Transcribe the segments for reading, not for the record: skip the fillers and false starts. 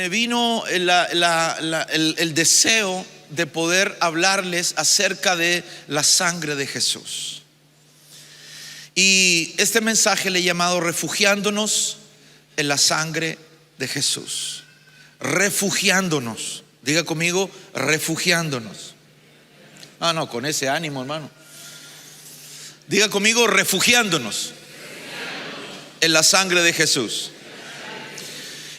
me vino el deseo de poder hablarles acerca de la sangre de Jesús. Y este mensaje le he llamado refugiándonos en la sangre de Jesús. Refugiándonos. Diga conmigo, refugiándonos. No, con ese ánimo, hermano. Diga conmigo, refugiándonos en la sangre de Jesús.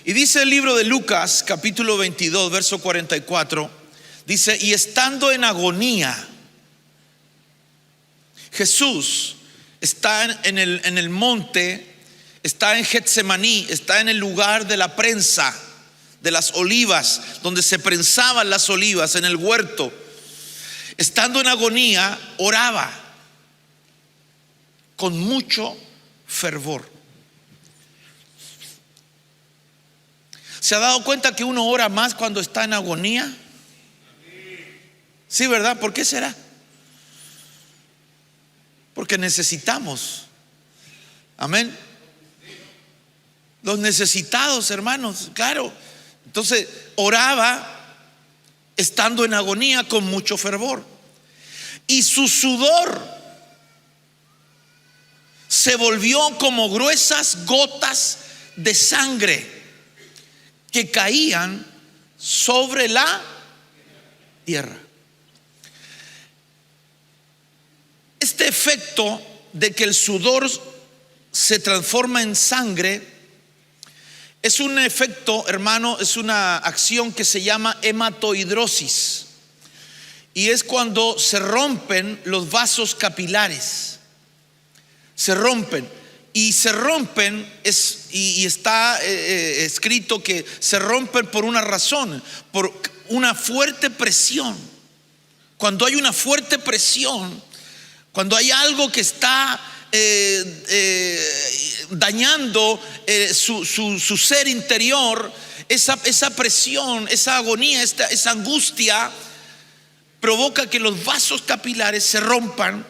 Y dice el libro de Lucas, capítulo 22, verso 44, dice: y estando en agonía, Jesús está en el monte, está en Getsemaní, está en el lugar de la prensa, de las olivas, donde se prensaban las olivas, en el huerto. Estando en agonía, oraba con mucho fervor. ¿Se ha dado cuenta que uno ora más cuando está en agonía? Sí, ¿verdad? ¿Por qué será? Porque necesitamos. Amén. Los necesitados, hermanos, claro. Entonces oraba estando en agonía con mucho fervor. Y su sudor se volvió como gruesas gotas de sangre que caían sobre la tierra. Este efecto de que el sudor se transforma en sangre es un efecto, hermano, es una acción que se llama hematohidrosis. Y es cuando se rompen los vasos capilares. Se rompen. Y se rompen, y está escrito que se rompen por una razón, por una fuerte presión. Cuando hay una fuerte presión, cuando hay algo que está dañando su ser interior, esa presión, esa agonía, esa angustia provoca que los vasos capilares se rompan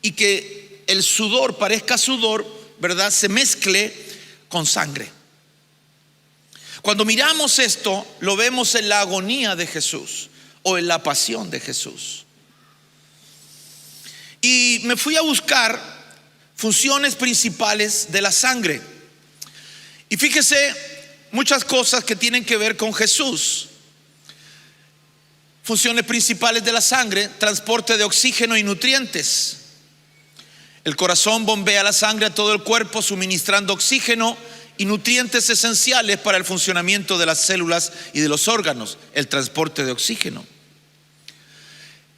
y que el sudor parezca sudor, ¿verdad? Se mezcle con sangre. Cuando miramos esto, lo vemos en la agonía de Jesús o en la pasión de Jesús. Y me fui a buscar funciones principales de la sangre. Y fíjese, muchas cosas que tienen que ver con Jesús. Funciones principales de la sangre: transporte de oxígeno y nutrientes. El corazón bombea la sangre a todo el cuerpo, suministrando oxígeno y nutrientes esenciales para el funcionamiento de las células y de los órganos. El transporte de oxígeno.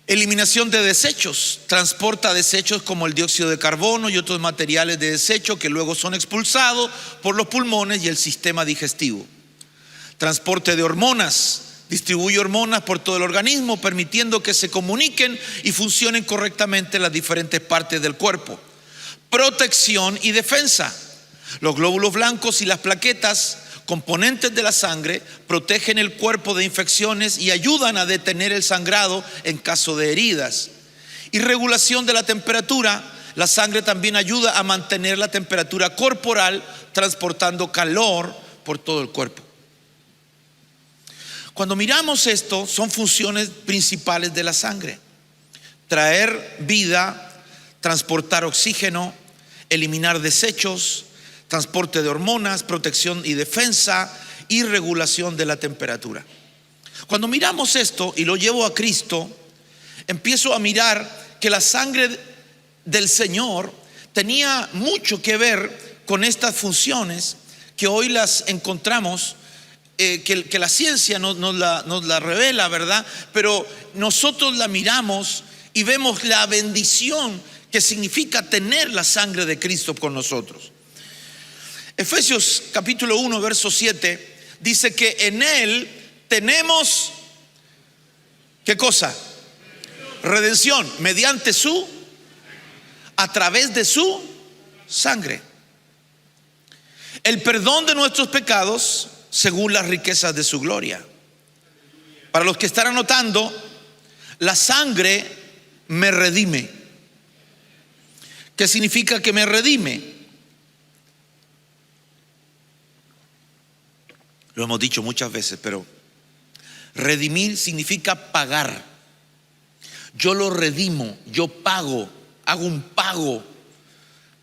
Eliminación de desechos. Transporta desechos como el dióxido de carbono y otros materiales de desecho que luego son expulsados por los pulmones y el sistema digestivo. Transporte de hormonas. Distribuye hormonas por todo el organismo, permitiendo que se comuniquen y funcionen correctamente las diferentes partes del cuerpo. Protección y defensa. Los glóbulos blancos y las plaquetas, componentes de la sangre, protegen el cuerpo de infecciones y ayudan a detener el sangrado en caso de heridas. Y regulación de la temperatura. La sangre también ayuda a mantener la temperatura corporal, transportando calor por todo el cuerpo. Cuando miramos esto, son funciones principales de la sangre: traer vida, transportar oxígeno, eliminar desechos, transporte de hormonas, protección y defensa y regulación de la temperatura. Cuando miramos esto y lo llevo a Cristo, empiezo a mirar que la sangre del Señor tenía mucho que ver con estas funciones que hoy las encontramos, que la ciencia nos la revela, ¿verdad? Pero nosotros la miramos y vemos la bendición que significa tener la sangre de Cristo con nosotros. Efesios capítulo 1, verso 7 dice que en Él tenemos, ¿qué cosa? Redención, mediante a través de su sangre. El perdón de nuestros pecados según las riquezas de su gloria. Para los que están anotando, la sangre me redime. ¿Qué significa que me redime? Lo hemos dicho muchas veces, pero redimir significa pagar. Yo lo redimo, yo pago, hago un pago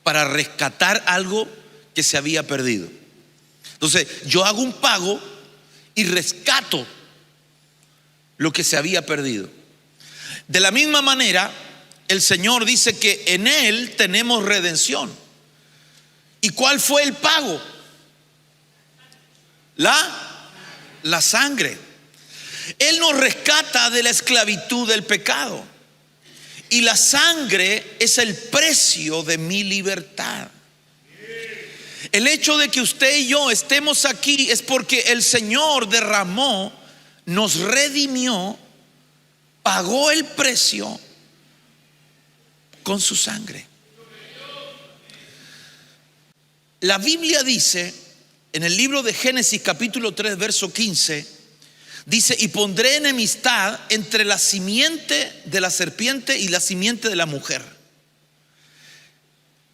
para rescatar algo que se había perdido. Entonces, yo hago un pago y rescato lo que se había perdido. De la misma manera, el Señor dice que en Él tenemos redención. ¿Y cuál fue el pago? La sangre. Él nos rescata de la esclavitud del pecado. Y la sangre es el precio de mi libertad. El hecho de que usted y yo estemos aquí es porque el Señor derramó, nos redimió, pagó el precio con su sangre. La Biblia dice en el libro de Génesis capítulo 3 verso 15, dice: y pondré enemistad entre la simiente de la serpiente y la simiente de la mujer.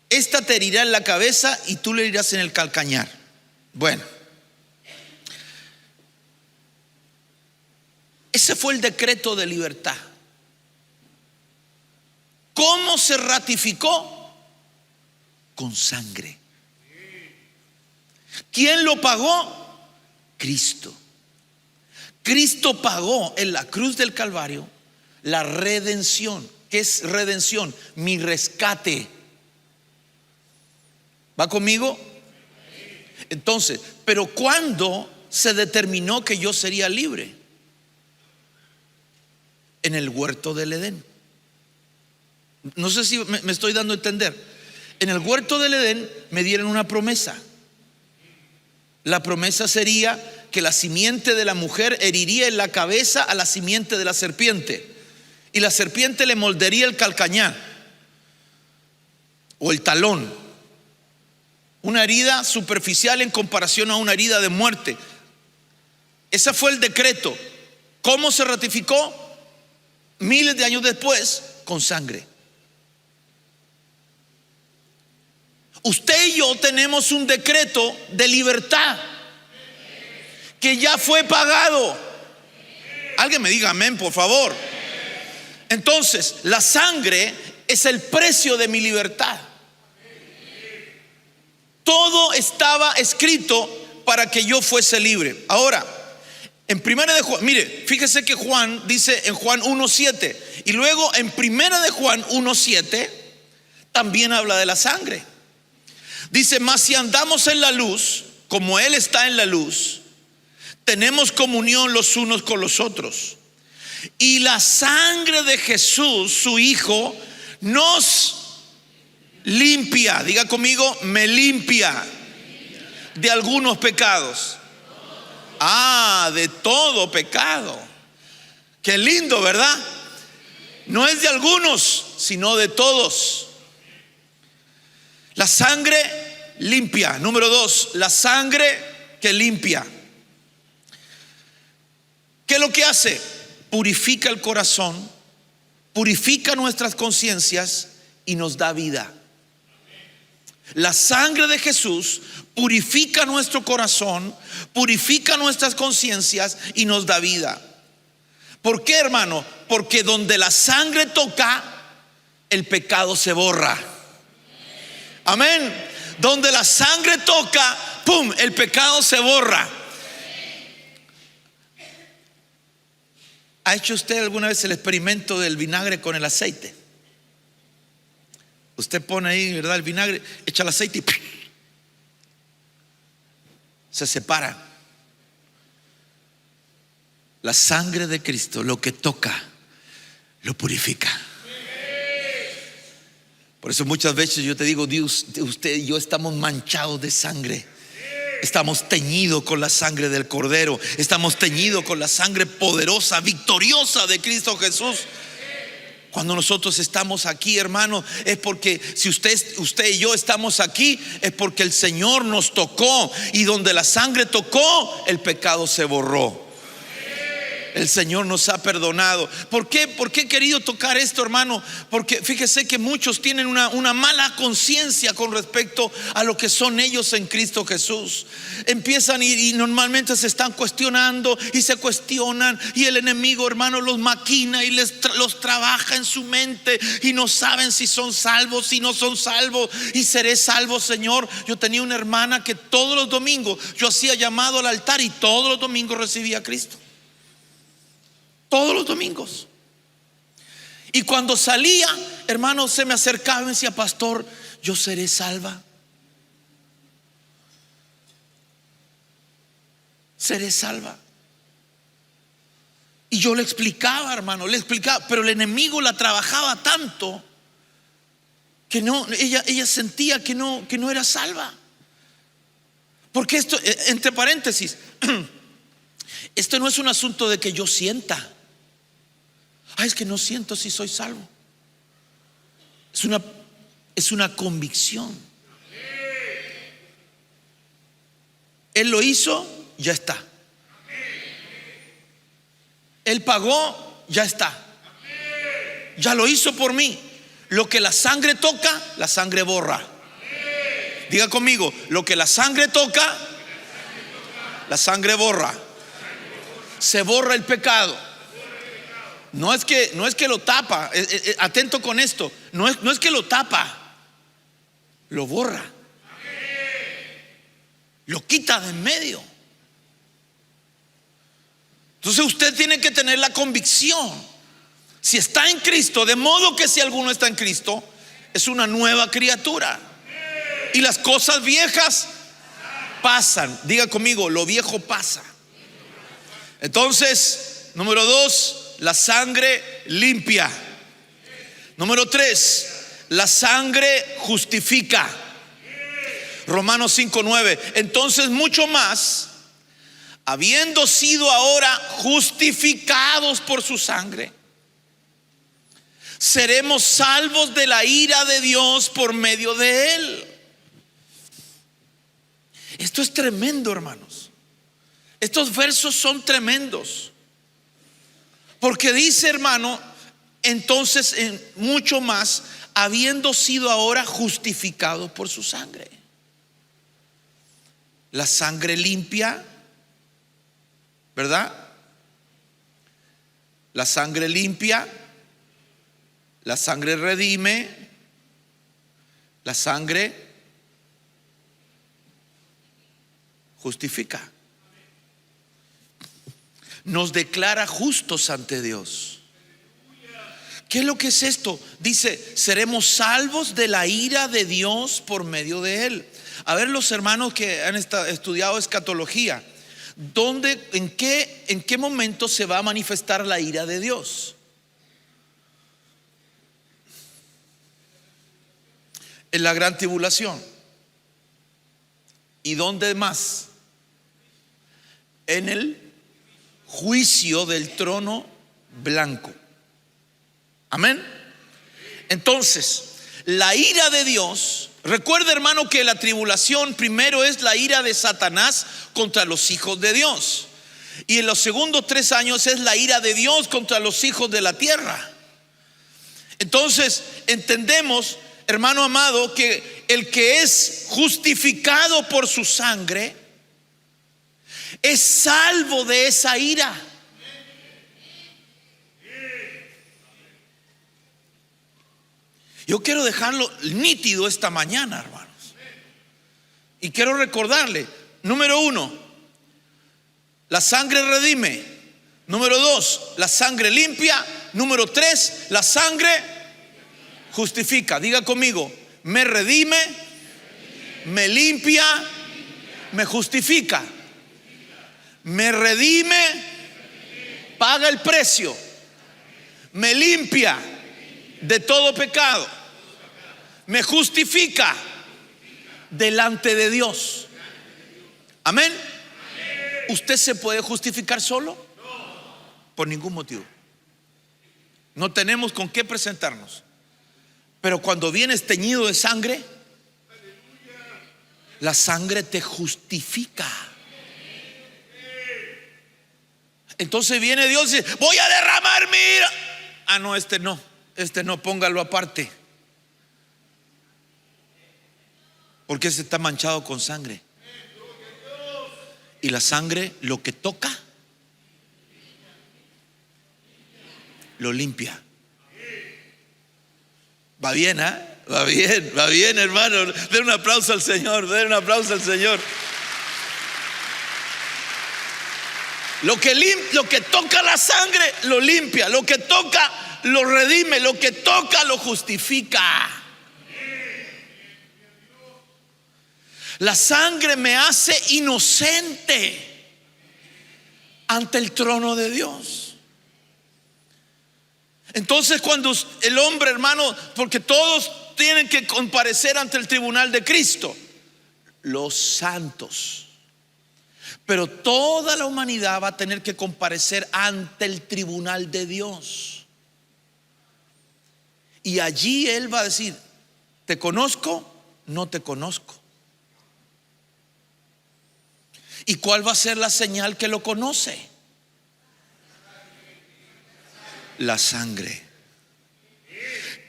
Esta te herirá en la cabeza y tú le herirás en el calcañar. Bueno, ese fue el decreto de libertad. ¿Cómo se ratificó? Con sangre. ¿Quién lo pagó? Cristo. Cristo pagó en la cruz del Calvario la redención. ¿Qué es redención? Mi rescate. ¿Va conmigo? Entonces, pero ¿cuándo se determinó que yo sería libre? En el huerto del Edén. No sé si me estoy dando a entender. En el huerto del Edén me dieron una promesa. La promesa sería que la simiente de la mujer heriría en la cabeza a la simiente de la serpiente, y la serpiente le mordería el calcañar o el talón. Una herida superficial en comparación a una herida de muerte. Ese fue el decreto. ¿Cómo se ratificó? Miles de años después, con sangre. Usted y yo tenemos un decreto de libertad que ya fue pagado. Alguien me diga amén, por favor. Entonces, la sangre es el precio de mi libertad. Todo estaba escrito para que yo fuese libre. Ahora, en primera de Juan, mire, fíjese que Juan dice en Juan 1:7, y luego en primera de Juan 1:7 también habla de la sangre. Dice: mas si andamos en la luz, como Él está en la luz, tenemos comunión los unos con los otros. Y la sangre de Jesús, su Hijo, nos limpia. Diga conmigo: me limpia de algunos pecados. De todo pecado. Qué lindo, ¿verdad? No es de algunos, sino de todos. La sangre limpia. Número 2, la sangre que limpia. ¿Qué es lo que hace? Purifica el corazón, purifica nuestras conciencias y nos da vida. La sangre de Jesús purifica nuestro corazón, purifica nuestras conciencias y nos da vida. ¿Por qué, hermano? Porque donde la sangre toca, el pecado se borra. Amén. Donde la sangre toca, ¡pum!, el pecado se borra. ¿Ha hecho usted alguna vez el experimento del vinagre con el aceite? Usted pone ahí, ¿verdad?, el vinagre, echa el aceite y se separa. La sangre de Cristo, lo que toca, lo purifica. Por eso muchas veces yo te digo: Dios, usted y yo estamos manchados de sangre. Estamos teñidos con la sangre del Cordero. Estamos teñidos con la sangre poderosa, victoriosa de Cristo Jesús. Cuando nosotros estamos aquí, hermano, es porque si usted y yo estamos aquí, es porque el Señor nos tocó, y donde la sangre tocó, el pecado se borró. El Señor nos ha perdonado. ¿Por qué? ¿Por qué he querido tocar esto, hermano? Porque fíjese que muchos tienen una mala conciencia con respecto a lo que son ellos en Cristo Jesús. Empiezan y normalmente se están cuestionando y se cuestionan, y el enemigo, hermano, los maquina y los trabaja en su mente, y no saben si son salvos, si no son salvos. Y seré salvo, Señor. Yo tenía una hermana que todos los domingos yo hacía llamado al altar y todos los domingos recibía a Cristo. Todos los domingos. Y cuando salía, hermano, se me acercaba y me decía: pastor, yo seré salva. Seré salva. Y yo le explicaba, hermano, le explicaba, pero el enemigo la trabajaba tanto que no, ella sentía que no era salva. Porque esto, entre paréntesis, esto no es un asunto de que yo sienta. Es que no siento si soy salvo. Es una convicción. Él lo hizo, ya está. Él pagó, ya está. Ya lo hizo por mí. Lo que la sangre toca, la sangre borra. Diga conmigo: lo que la sangre toca, la sangre borra. Se borra el pecado. No es que lo tapa, atento con esto, no es que lo tapa, lo borra, lo quita de en medio. Entonces usted tiene que tener la convicción, si está en Cristo, de modo que si alguno está en Cristo, es una nueva criatura, y las cosas viejas pasan. Diga conmigo: lo viejo pasa. Entonces, número 2, la sangre limpia. Número 3, la sangre justifica. Romanos 5:9. Entonces mucho más, habiendo sido ahora justificados por su sangre, seremos salvos de la ira de Dios por medio de él. Esto es tremendo, hermanos. Estos versos son tremendos. Porque dice, hermano, entonces mucho más, habiendo sido ahora justificados por su sangre. La sangre limpia, ¿verdad? La sangre limpia, la sangre redime, la sangre justifica. Nos declara justos ante Dios. ¿Qué es lo que es esto? Dice: seremos salvos de la ira de Dios por medio de él. A ver, los hermanos que han estudiado escatología, en qué momento se va a manifestar la ira de Dios? En la gran tribulación. ¿Y dónde más? En el juicio del trono blanco. Amén. Entonces, la ira de Dios, recuerda, hermano, que la tribulación primero es la ira de Satanás contra los hijos de Dios, y en los segundos 3 años es la ira de Dios contra los hijos de la tierra. Entonces entendemos, hermano amado, que el que es justificado por su sangre es salvo de esa ira. Yo quiero dejarlo nítido esta mañana, hermanos, y quiero recordarle: número 1, la sangre redime. Número 2, la sangre limpia. Número 3, la sangre justifica. Diga conmigo: me redime, me limpia, me justifica. Me redime, paga el precio, me limpia de todo pecado, me justifica delante de Dios. Amén. ¿Usted se puede justificar solo? Por ningún motivo. No tenemos con qué presentarnos. Pero cuando vienes teñido de sangre, la sangre te justifica. Entonces viene Dios y dice: voy a derramar mi ira. Ah, no, este no, póngalo aparte, porque ese está manchado con sangre. Y la sangre, lo que toca, lo limpia. Va bien, va bien, hermano. Den un aplauso al Señor, den un aplauso al Señor. Lo que toca la sangre lo limpia, lo que toca lo redime, lo que toca lo justifica. La sangre me hace inocente ante el trono de Dios. Entonces, cuando el hombre, hermano, porque todos tienen que comparecer ante el tribunal de Cristo, los santos, pero toda la humanidad va a tener que comparecer ante el tribunal de Dios. Y allí Él va a decir: ¿te conozco? No te conozco. ¿Y cuál va a ser la señal que lo conoce? La sangre.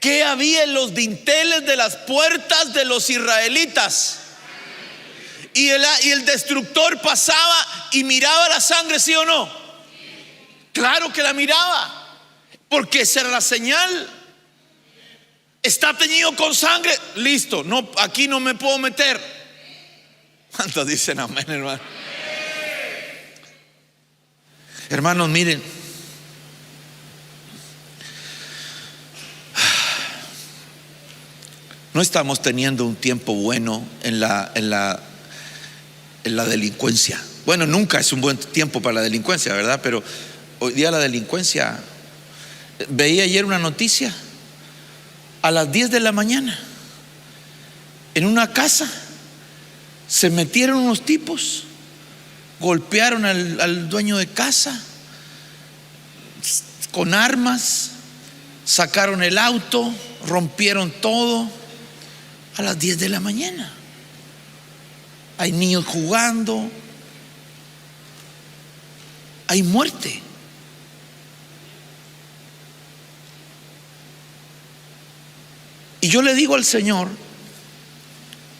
¿Qué había en los dinteles de las puertas de los israelitas? Y el destructor pasaba y miraba la sangre, ¿sí o no? Claro que la miraba, porque esa era la señal. Está teñido con sangre, listo, no, aquí no me puedo meter. ¿Cuántos dicen amén, hermano? Hermanos, miren, no estamos teniendo un tiempo bueno en la delincuencia. Bueno, nunca es un buen tiempo para la delincuencia, ¿verdad? Pero hoy día la delincuencia. Veía ayer una noticia: a las 10 de la mañana, en una casa, se metieron unos tipos, golpearon al dueño de casa con armas, sacaron el auto, rompieron todo. A las 10 de la mañana. Hay niños jugando, hay muerte. Y yo le digo al Señor: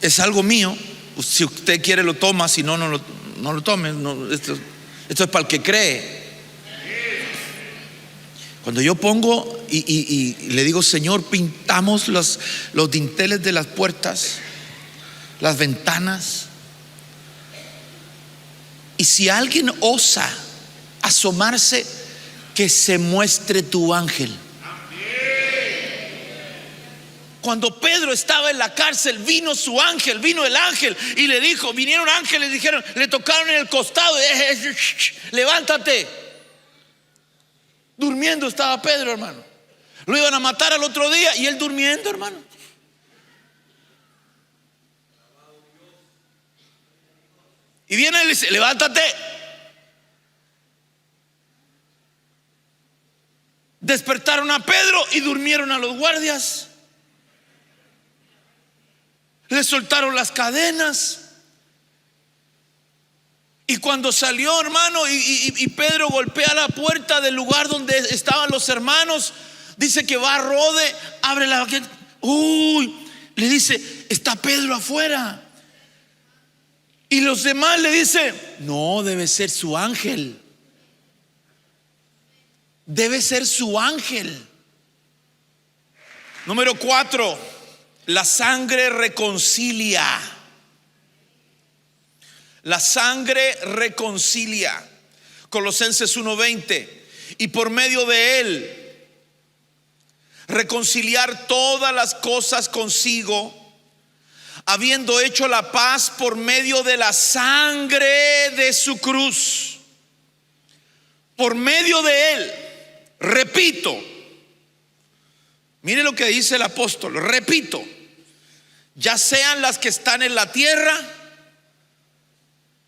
es algo mío, si usted quiere lo toma, si no, no lo tome. No, esto es para el que cree. Cuando yo pongo y le digo: Señor, pintamos los dinteles de las puertas, las ventanas, y si alguien osa asomarse, que se muestre tu ángel. Cuando Pedro estaba en la cárcel, vino el ángel y le dijo: vinieron ángeles, dijeron, le tocaron en el costado, levántate. Durmiendo estaba Pedro, hermano. Lo iban a matar al otro día y él durmiendo, hermano. Y viene él y dice: levántate. Despertaron a Pedro y durmieron a los guardias. Le soltaron las cadenas. Y cuando salió, hermano, y Pedro golpea la puerta del lugar donde estaban los hermanos, dice que va a Rode, abre la baqueta. Le dice: está Pedro afuera. Y los demás le dicen: no, debe ser su ángel. Debe ser su ángel. Número 4, la sangre reconcilia. La sangre reconcilia. Colosenses 1:20. Y por medio de él reconciliar todas las cosas consigo, habiendo hecho la paz por medio de la sangre de su cruz. Por medio de él, repito, mire lo que dice el apóstol, repito, ya sean las que están en la tierra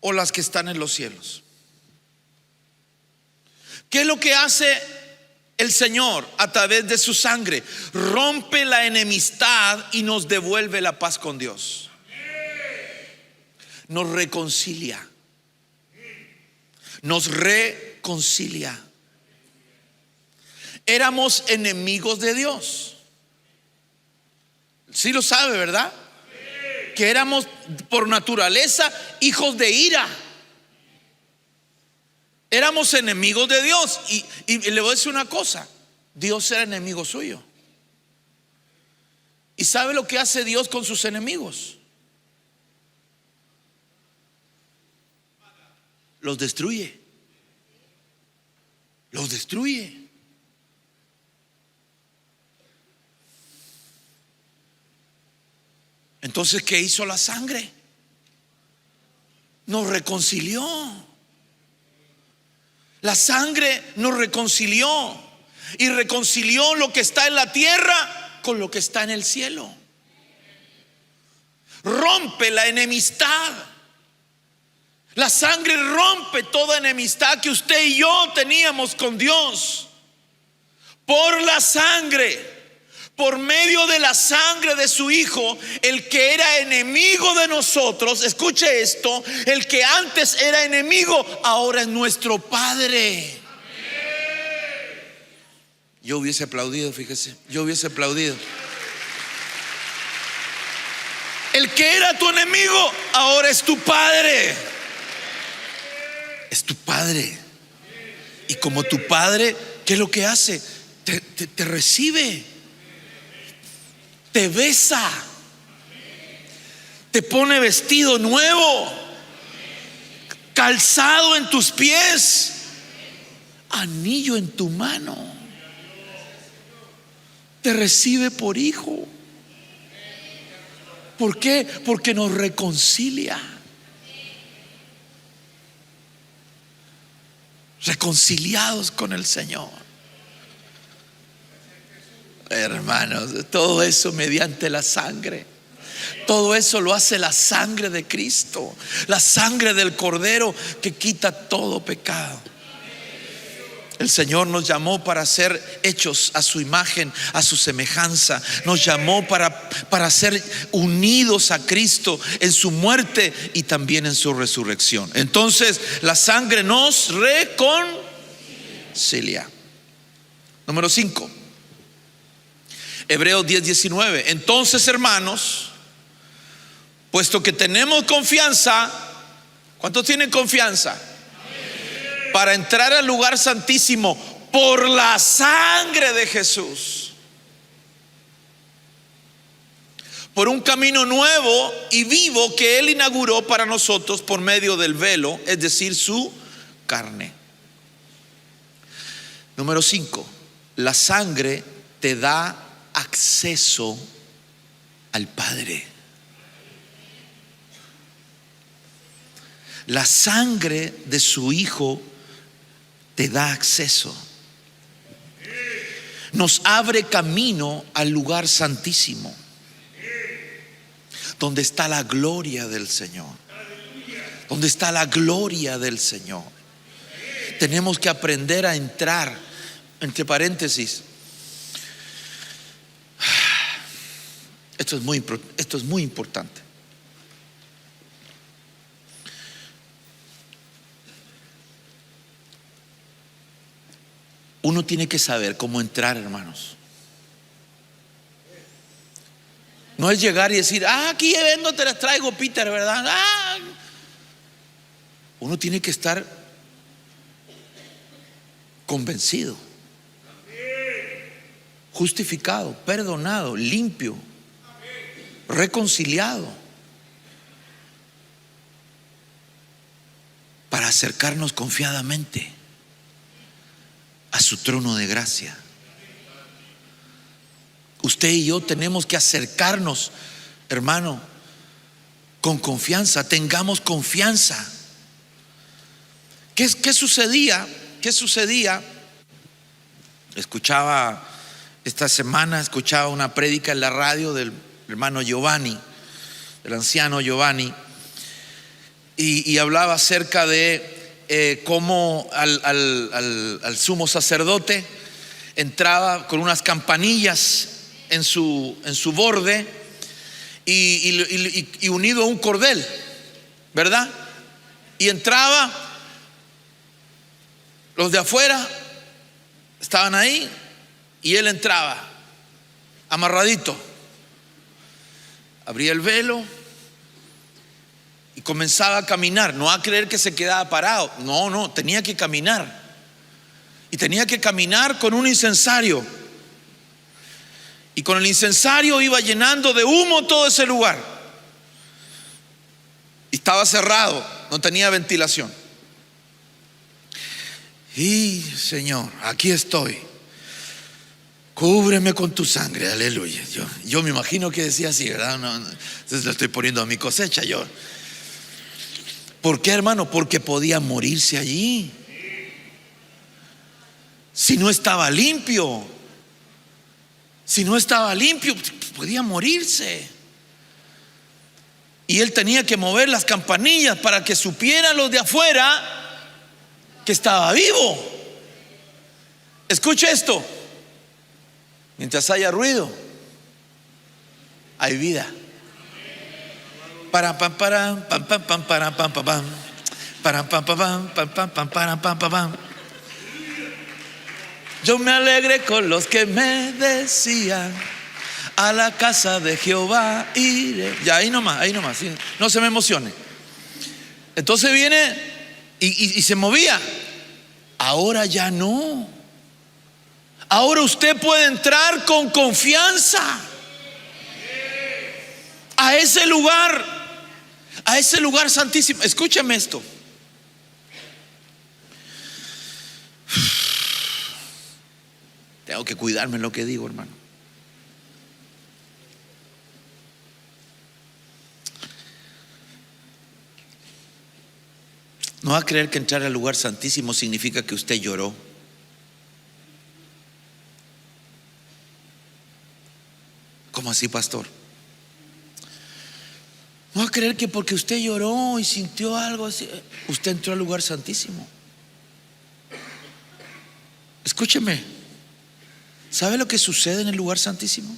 o las que están en los cielos. ¿Qué es lo que hace el Señor a través de su sangre? Rompe la enemistad y nos devuelve la paz con Dios. Nos reconcilia. Nos reconcilia. reconcilia. Éramos enemigos de Dios. Sí lo sabe, ¿verdad? Que éramos por naturaleza hijos de ira. Éramos enemigos de Dios. Y le voy a decir una cosa: Dios era enemigo suyo. ¿Y sabe lo que hace Dios con sus enemigos? Los destruye. Los destruye. Entonces, ¿qué hizo la sangre? Nos reconcilió. La sangre nos reconcilió. Y reconcilió lo que está en la tierra con lo que está en el cielo. Rompe la enemistad. La sangre rompe toda enemistad que usted y yo teníamos con Dios. Por la sangre. Por medio de la sangre de su Hijo, el que era enemigo de nosotros, escuche esto, el que antes era enemigo, ahora es nuestro Padre. Yo hubiese aplaudido, fíjese, yo hubiese aplaudido. El que era tu enemigo, ahora es tu Padre. Es tu Padre. Y como tu Padre, ¿qué es lo que hace? Te recibe. Te besa, te pone vestido nuevo, calzado en tus pies, anillo en tu mano. Te recibe por hijo. ¿Por qué? Porque nos reconcilia. Reconciliados con el Señor. Hermanos, todo eso mediante la sangre. Todo eso lo hace la sangre de Cristo, la sangre del Cordero que quita todo pecado. El Señor nos llamó para ser hechos a su imagen, a su semejanza. Nos llamó para ser unidos a Cristo en su muerte y también en su resurrección. Entonces la sangre nos reconcilia. Número 5, Hebreos 10:19. Entonces, hermanos, puesto que tenemos confianza, ¿cuántos tienen confianza? Para entrar al lugar santísimo por la sangre de Jesús, por un camino nuevo y vivo que Él inauguró para nosotros por medio del velo, es decir, su carne. Número 5, la sangre te da acceso al Padre. La sangre de su Hijo te da acceso. Nos abre camino al lugar santísimo, donde está la gloria del Señor. Donde está la gloria del Señor. Tenemos que aprender a entrar. Entre paréntesis, esto es muy importante. Uno tiene que saber cómo entrar, hermanos. No es llegar y decir, aquí vendo, te las traigo, Peter, ¿verdad? Uno tiene que estar convencido, justificado, perdonado, limpio, reconciliado, para acercarnos confiadamente a su trono de gracia. Usted y yo tenemos que acercarnos, hermano, con confianza. Tengamos confianza. ¿Qué sucedía? Escuchaba esta semana, una prédica en la radio del hermano Giovanni, el anciano Giovanni, y hablaba acerca de cómo al sumo sacerdote entraba con unas campanillas en su borde y unido a un cordel, ¿verdad? Y entraba, Los de afuera estaban ahí y él entraba amarradito, abría el velo y comenzaba a caminar. No a creer que se quedaba parado, no, tenía que caminar. Y tenía que caminar con un incensario, y con el incensario iba llenando de humo todo ese lugar. Y estaba cerrado, no tenía ventilación. Y Señor, aquí estoy, cúbreme con tu sangre, aleluya. Yo me imagino que decía así, ¿verdad? No, entonces le estoy poniendo a mi cosecha yo. ¿Por qué, hermano? Porque podía morirse allí si no estaba limpio. Si no estaba limpio, podía morirse. Y él tenía que mover las campanillas para que supieran los de afuera que estaba vivo. Escuche esto: mientras haya ruido, hay vida. Para pam para pam pam pam para pam pam pam para pam pam pam pam pam para pam pam pam. Yo me alegré con los que me decían: a la casa de Jehová iré. Ya ahí nomás, sí, no se me emocione. Entonces viene y se movía. Ahora ya no. Ahora usted puede entrar con confianza a ese lugar santísimo. Escúcheme esto. Tengo que cuidarme en lo que digo, hermano. No va a creer que entrar al lugar santísimo significa que usted lloró. ¿Cómo así, pastor? No va a creer que porque usted lloró y sintió algo así, usted entró al lugar santísimo. Escúcheme. ¿Sabe lo que sucede en el lugar santísimo?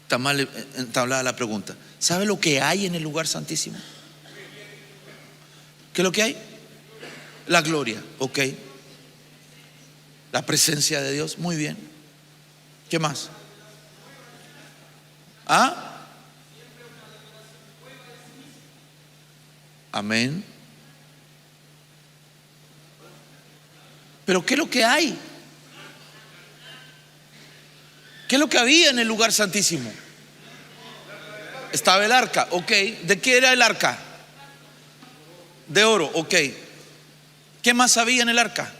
Está mal entablada la pregunta. ¿Sabe lo que hay en el lugar santísimo? ¿Qué es lo que hay? La gloria, ok. La presencia de Dios, muy bien. ¿Qué más? ¿Ah? Amén. Pero ¿qué es lo que hay? ¿Qué es lo que había en el lugar santísimo? Estaba el arca, ok. ¿De qué era el arca? De oro, ok. ¿Qué más había en el arca?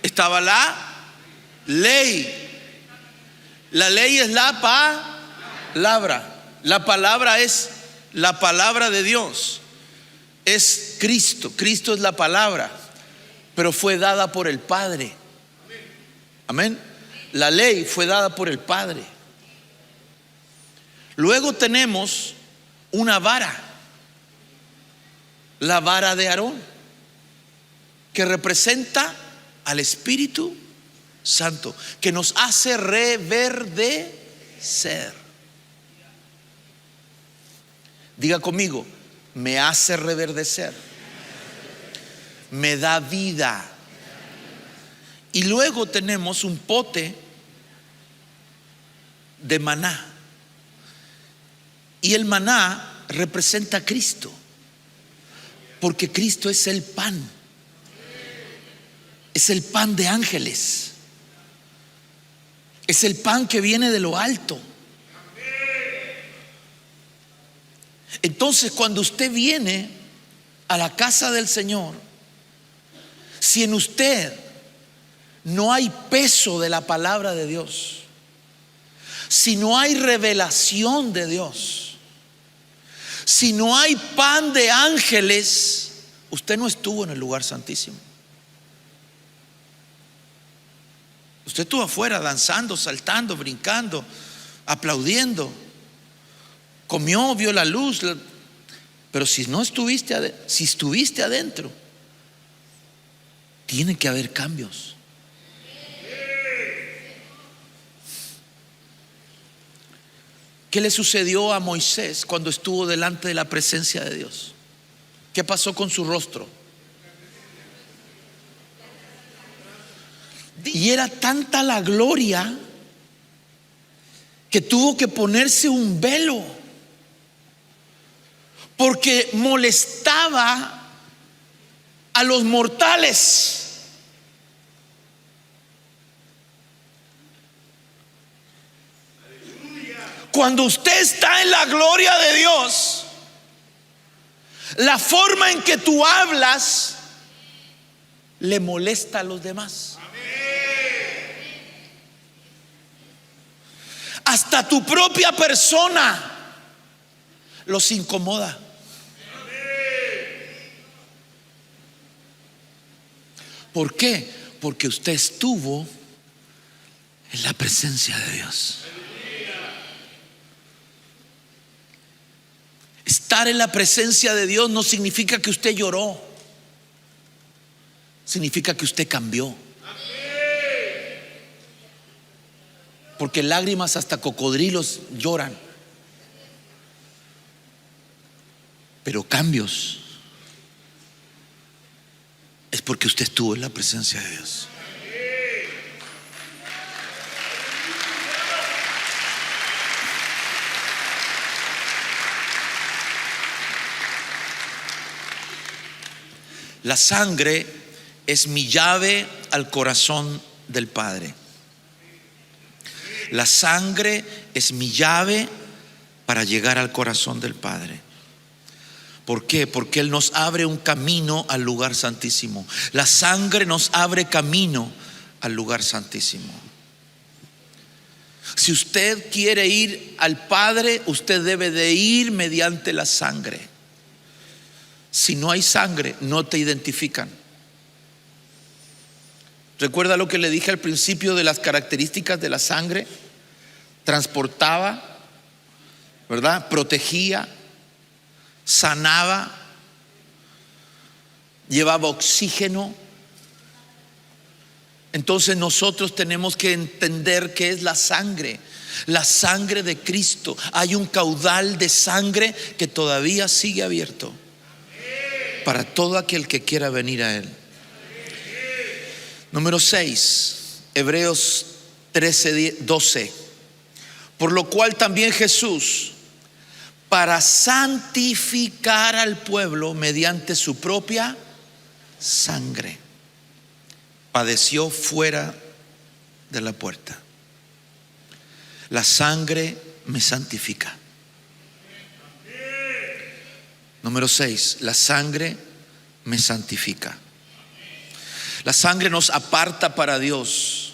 Estaba la ley. La ley es la palabra. La palabra es la palabra de Dios. Es Cristo. Cristo es la palabra, pero fue dada por el Padre. Amén. La ley fue dada por el Padre. Luego tenemos una vara, la vara de Aarón, que representa al Espíritu Santo, que nos hace reverdecer. Diga conmigo: me hace reverdecer, me da vida. Y luego tenemos un pote de maná, y el maná representa a Cristo, porque Cristo es el pan. Es el pan de ángeles. Es el pan que viene de lo alto. Entonces, cuando usted viene a la casa del Señor, si en usted no hay peso de la palabra de Dios, si no hay revelación de Dios, si no hay pan de ángeles, usted no estuvo en el lugar santísimo. Usted estuvo afuera danzando, saltando, brincando, aplaudiendo. Comió, vio la luz, pero si estuviste adentro, tiene que haber cambios. ¿Qué le sucedió a Moisés cuando estuvo delante de la presencia de Dios? ¿Qué pasó con su rostro? Y era tanta la gloria que tuvo que ponerse un velo, porque molestaba a los mortales. Cuando usted está en la gloria de Dios, la forma en que tú hablas le molesta a los demás. Hasta tu propia persona los incomoda. ¿Por qué? Porque usted estuvo en la presencia de Dios. Estar en la presencia de Dios no significa que usted lloró, significa que usted cambió. Porque lágrimas hasta cocodrilos lloran, pero cambios es porque usted estuvo en la presencia de Dios. La sangre es mi llave al corazón del Padre. La sangre es mi llave para llegar al corazón del Padre. ¿Por qué? Porque Él nos abre un camino al lugar santísimo. La sangre nos abre camino al lugar santísimo. Si usted quiere ir al Padre, usted debe de ir mediante la sangre. Si no hay sangre, no te identifican. ¿Recuerda lo que le dije al principio de las características de la sangre? Transportaba, ¿verdad? Protegía, sanaba, llevaba oxígeno. Entonces nosotros tenemos que entender qué es la sangre de Cristo. Hay un caudal de sangre que todavía sigue abierto para todo aquel que quiera venir a Él. Número 6, Hebreos 13:12. Por lo cual también Jesús, para santificar al pueblo mediante su propia sangre, padeció fuera de la puerta. La sangre me santifica. Número 6, la sangre me santifica. La sangre nos aparta para Dios,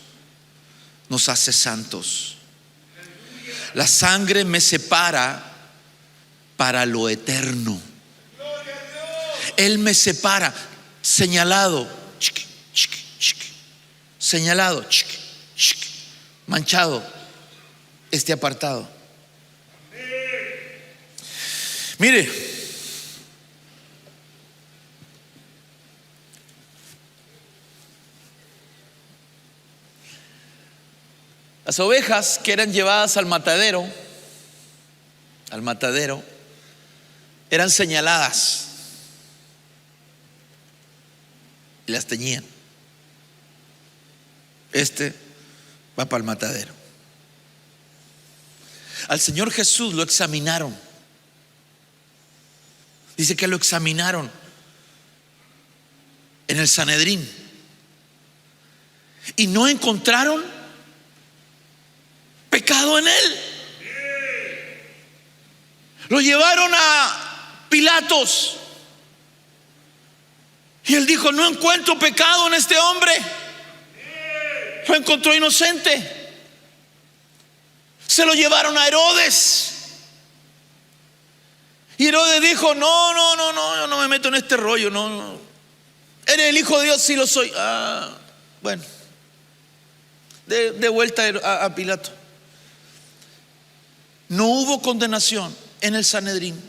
nos hace santos. La sangre me separa para lo eterno. Él me separa, señalado, señalado, manchado, esté apartado. Mire, las ovejas que eran llevadas al matadero, eran señaladas y las teñían. Este va para el matadero. Al Señor Jesús lo examinaron. Dice que lo examinaron en el Sanedrín y no encontraron pecado en él. Lo llevaron a Pilatos y él dijo: no encuentro pecado en este hombre, lo encontró inocente. Se lo llevaron a Herodes y Herodes dijo: no, yo no me meto en este rollo, no. ¿Eres el Hijo de Dios? Sí lo soy. Bueno, de vuelta a Pilato. No hubo condenación en el Sanedrín,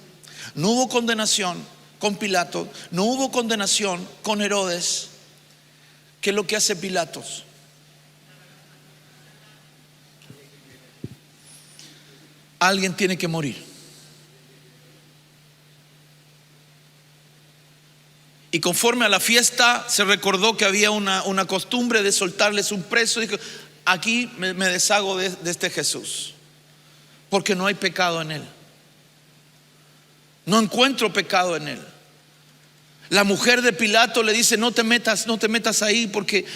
no hubo condenación con Pilato, no hubo condenación con Herodes. ¿Qué es lo que hace Pilatos? alguien tiene que morir. Y conforme a la fiesta se recordó que había una costumbre de soltarles un preso. Dijo: aquí me deshago de este Jesús, porque no hay pecado en él. No encuentro pecado en él. La mujer de Pilato le dice: no te metas ahí, porque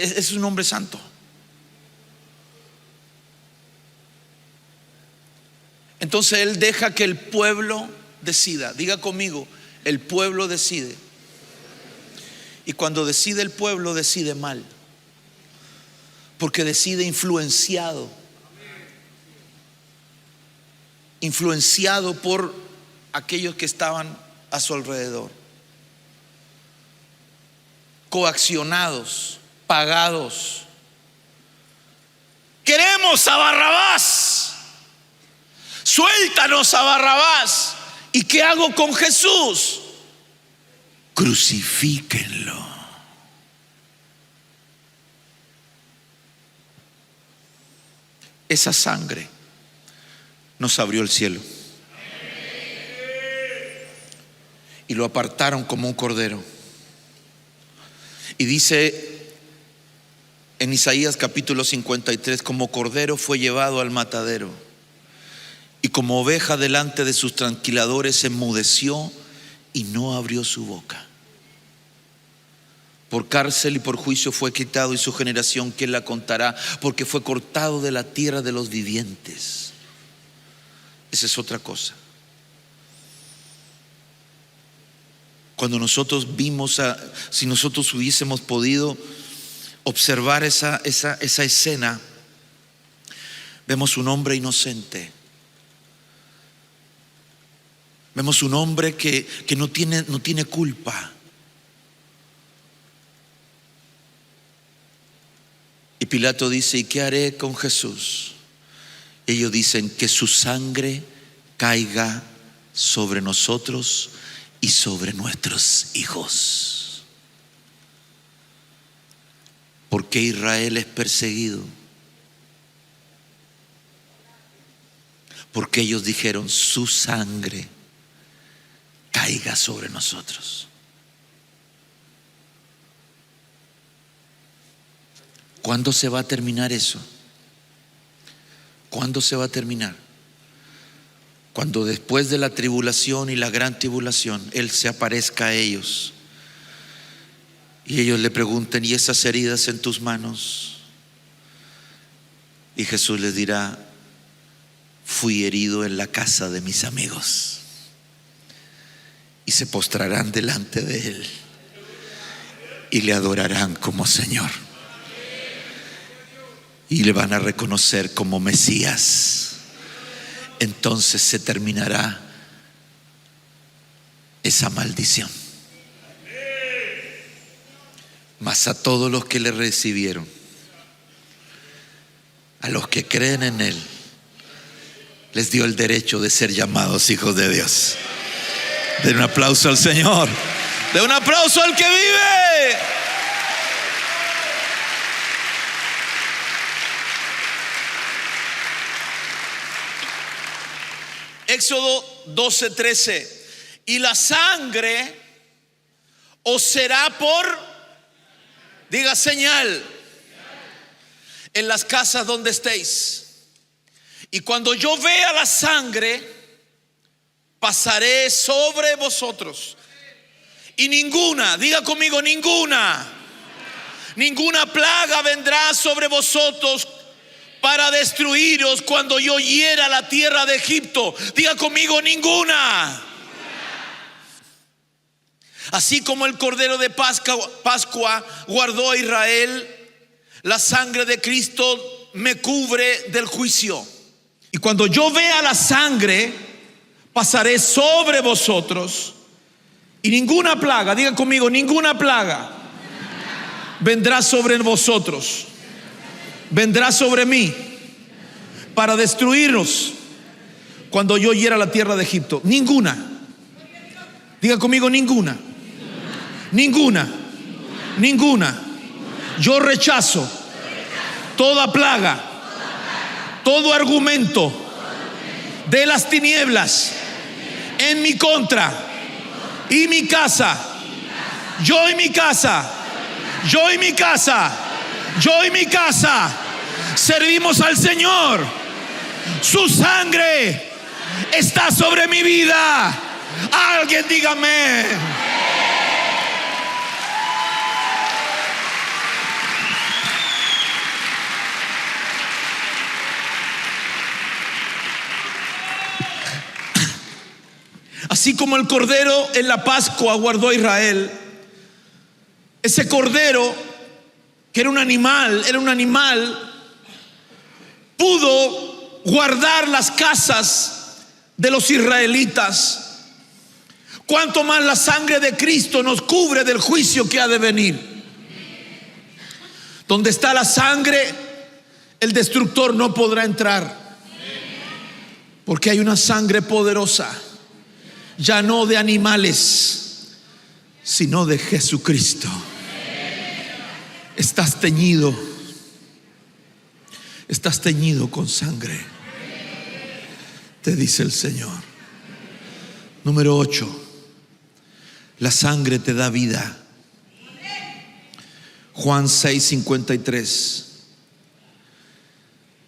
es un hombre santo. Entonces él deja que el pueblo decida. Diga conmigo: el pueblo decide. Y cuando decide el pueblo, decide mal, porque decide influenciado por aquellos que estaban a su alrededor, coaccionados, pagados. Queremos a Barrabás, suéltanos a Barrabás. ¿Y qué hago con Jesús? Crucifíquenlo. Esa sangre nos abrió el cielo y lo apartaron como un cordero. Y dice en Isaías capítulo 53: como cordero fue llevado al matadero, y como oveja delante de sus tranquiladores enmudeció y no abrió su boca. Por cárcel y por juicio fue quitado, y su generación ¿quién la contará? Porque fue cortado de la tierra de los vivientes. Esa es otra cosa. Cuando nosotros vimos si nosotros hubiésemos podido observar esa escena, vemos un hombre inocente. Vemos un hombre que no tiene culpa. Y Pilato dice: ¿y qué haré con Jesús? Ellos dicen: que su sangre caiga sobre nosotros y sobre nuestros hijos. ¿Por qué Israel es perseguido? Porque ellos dijeron: su sangre caiga sobre nosotros. ¿Cuándo se va a terminar eso? ¿Cuándo se va a terminar? Cuando después de la tribulación y la gran tribulación Él se aparezca a ellos y ellos le pregunten: ¿y esas heridas en tus manos? Y Jesús les dirá: fui herido en la casa de mis amigos. Y se postrarán delante de Él y le adorarán como Señor, y le van a reconocer como Mesías. Entonces se terminará esa maldición. Mas a todos los que le recibieron, a los que creen en Él, les dio el derecho de ser llamados hijos de Dios. Den un aplauso al Señor. Den un aplauso al que vive. Éxodo 12:13. Y la sangre os será por, diga, señal en las casas donde estéis. Y cuando yo vea la sangre, pasaré sobre vosotros. Y ninguna, diga conmigo, ninguna plaga vendrá sobre vosotros para destruiros cuando yo hiera la tierra de Egipto. Diga conmigo, ninguna. Así como el cordero de Pascua guardó a Israel, la sangre de Cristo me cubre del juicio. Y cuando yo vea la sangre, pasaré sobre vosotros, y ninguna plaga, diga conmigo, ninguna plaga vendrá sobre vosotros, vendrá sobre mí para destruirnos cuando yo hiera la tierra de Egipto. Ninguna. Diga conmigo, ninguna. Ninguna. Ninguna. Yo rechazo toda plaga, todo argumento de las tinieblas en mi contra y mi casa, yo y mi casa, yo y mi casa, yo y mi casa servimos al Señor. Su sangre está sobre mi vida. Alguien dígame. Así como el cordero en la Pascua guardó a Israel, ese cordero que era un animal, pudo guardar las casas de los israelitas. Cuanto más la sangre de Cristo nos cubre del juicio que ha de venir. Donde está la sangre, el destructor no podrá entrar, porque hay una sangre poderosa, ya no de animales, sino de Jesucristo. Estás teñido con sangre, te dice el Señor. Número 8, la sangre te da vida. Juan 6:53.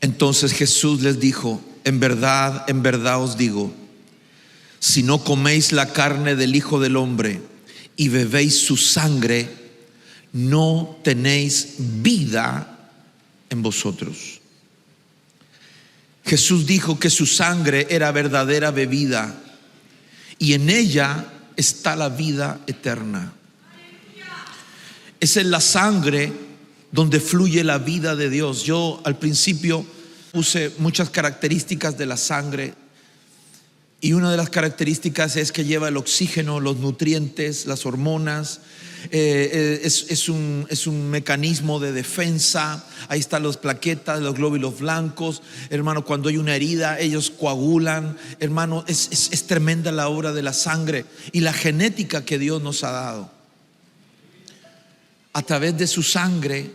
Entonces Jesús les dijo: en verdad os digo, si no coméis la carne del Hijo del Hombre y bebéis su sangre, no tenéis vida en vosotros. Jesús dijo que su sangre era verdadera bebida y en ella está la vida eterna. Esa es la sangre donde fluye la vida de Dios. Yo al principio puse muchas características de la sangre, y una de las características es que lleva el oxígeno, los nutrientes, las hormonas. Es un mecanismo de defensa. Ahí están las plaquetas, los glóbulos blancos. Hermano, cuando hay una herida, ellos coagulan. Hermano, es tremenda la obra de la sangre y la genética que Dios nos ha dado. A través de su sangre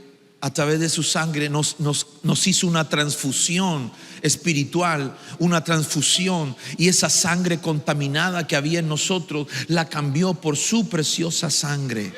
nos hizo una transfusión espiritual, una transfusión, y esa sangre contaminada que había en nosotros la cambió por su preciosa sangre.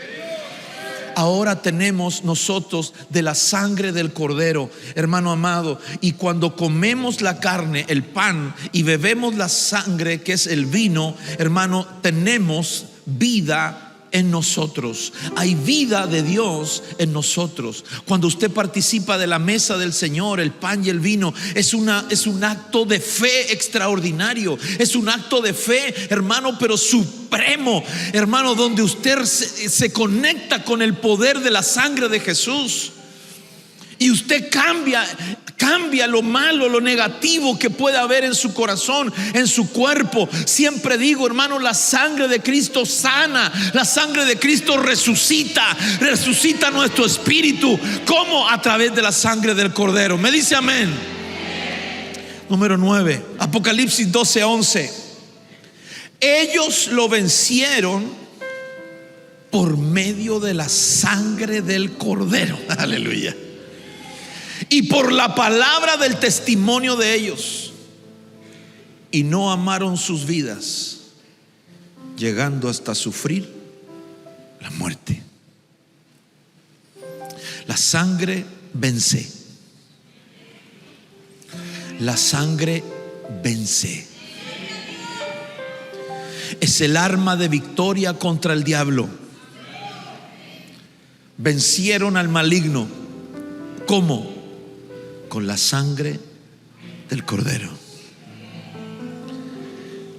Ahora tenemos nosotros de la sangre del Cordero, hermano amado, y cuando comemos la carne, el pan, y bebemos la sangre, que es el vino, hermano, tenemos vida en nosotros. Hay vida de Dios en nosotros. Cuando usted participa de la mesa del Señor, el pan y el vino, es un acto de fe extraordinario. Es un acto de fe, hermano, pero supremo, hermano, donde usted se conecta con el poder de la sangre de Jesús. Y usted cambia lo malo, lo negativo que puede haber en su corazón, en su cuerpo. Siempre digo, hermano, la sangre de Cristo sana, la sangre de Cristo resucita nuestro espíritu. ¿Cómo? A través de la sangre del Cordero. Me dice amén. Número 9, Apocalipsis 12:11. Ellos lo vencieron por medio de la sangre del Cordero. Aleluya. Y por la palabra del testimonio de ellos, y no amaron sus vidas, llegando hasta sufrir la muerte. La sangre vence. La sangre vence. Es el arma de victoria contra el diablo. Vencieron al maligno. ¿Cómo? Con la sangre del Cordero.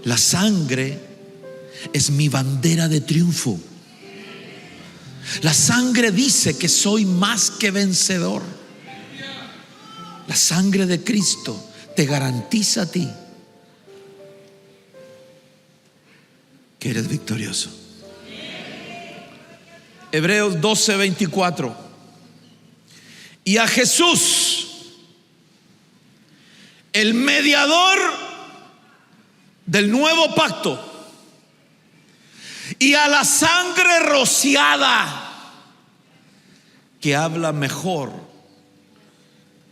La sangre es mi bandera de triunfo. La sangre dice que soy más que vencedor. La sangre de Cristo te garantiza a ti que eres victorioso. Hebreos 12:24. Y a Jesús, el mediador del nuevo pacto, y a la sangre rociada, que habla mejor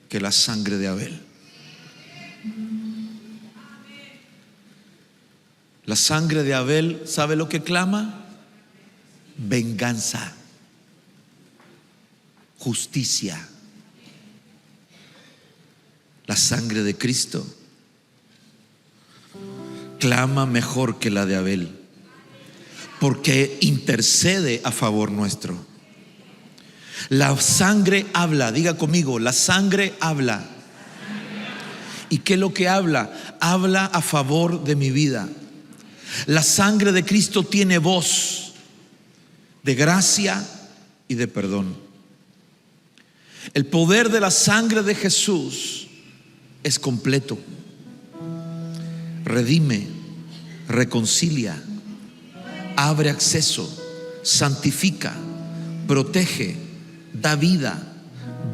que la sangre de Abel. La sangre de Abel, ¿sabe lo que clama? Venganza, justicia. La sangre de Cristo clama mejor que la de Abel, porque intercede a favor nuestro. La sangre habla, diga conmigo, la sangre habla. ¿Y qué es lo que habla? Habla a favor de mi vida. La sangre de Cristo tiene voz de gracia y de perdón. El poder de la sangre de Jesús es completo. Redime, reconcilia, abre acceso, santifica, protege, da vida,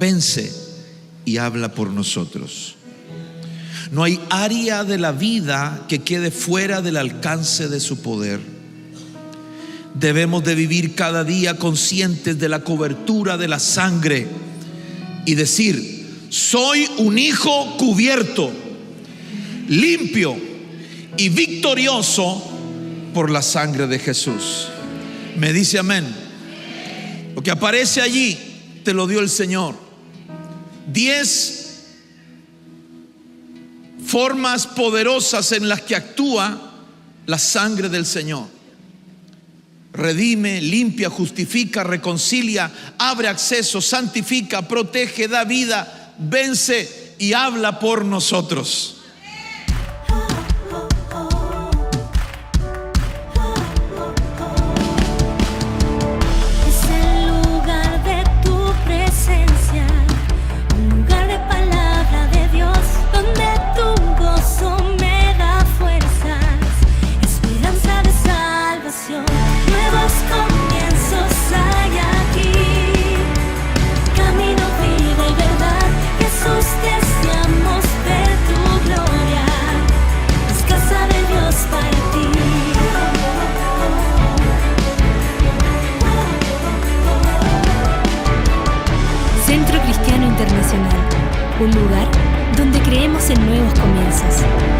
vence y habla por nosotros. No hay área de la vida que quede fuera del alcance de su poder. Debemos de vivir cada día conscientes de la cobertura de la sangre y decir: soy un hijo cubierto, limpio y victorioso por la sangre de Jesús. Me dice amén. Lo que aparece allí te lo dio el Señor. 10 formas poderosas en las que actúa la sangre del Señor. Redime, limpia, justifica, reconcilia, abre acceso, santifica, protege, da vida, vence y habla por nosotros. Un lugar donde creemos en nuevos comienzos.